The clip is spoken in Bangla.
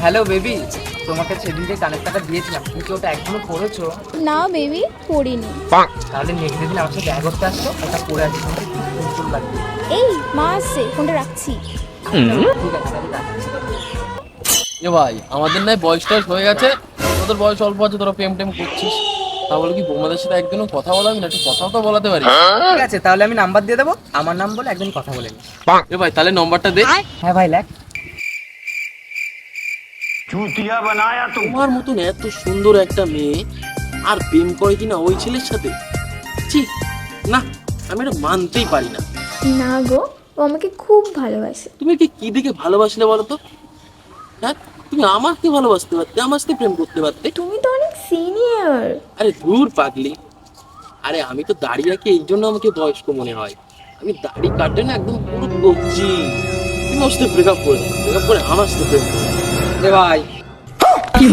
হ্যালো বেবি, তোমাকে সেদিন যে কানের টাকা দিয়েছিলাম, তুমি কি ওটা এখনো পড়েছো? না বেবি, পড়িনি। তাহলে নেক্সট দিন আমার সাথে দেখা করতে আসছো, ওটা পড়ে আসছি, তোমাকে খুব সুন্দর লাগবে। এই মা আসছে, ফোনটা রাখছি। ঠিক আছে, তাহলে রাখছি। এ ভাই, আমাদের নাই বয়স টয়স হয়ে গেছে, তোদের বয়স অল্প আছে, তোরা প্রেম টেম করছিস, তাহলে কি বৌমাদের সাথে একদিনও কথা বলাবি না? একটু কথাও তো বলাতে পারি। ঠিক আছে, তাহলে আমি নাম্বার দিয়ে দেবো, আমার নাম বলে একদিন কথা বলে নিই। এ ভাই, তাহলে নম্বরটা দে। হ্যাঁ ভাই, লেখ। चूतिया बनाया तुम। তোমার মতন এত সুন্দর একটা মেয়ে আর প্রেম করে কিনা ওই ছেলের সাথে? ঠিক না, আমি এটা মানতেই পারি না। না গো, ও আমাকে খুব ভালোবাসে। তুমি কি দেখে ভালোবাসলে বলো তো? হ্যাঁ, তুমি আমাকে ভালোবাসতে পারতে, আমার সাথে প্রেম করতে পারতে। তুমি তো অনেক সিনিয়র। আরে ধুর পাগলি, আরে আমি তো দাড়ি রাখি, এই জন্য আমাকে বয়স্ক মনে হয়। আমি দাড়ি কাটে না, একদম পুরো কচি। তুমি ওর সাথে ব্রেকআপ করে দাও, ব্রেকআপ করে আমার সাথে প্রেম করো। এ ভাই, কি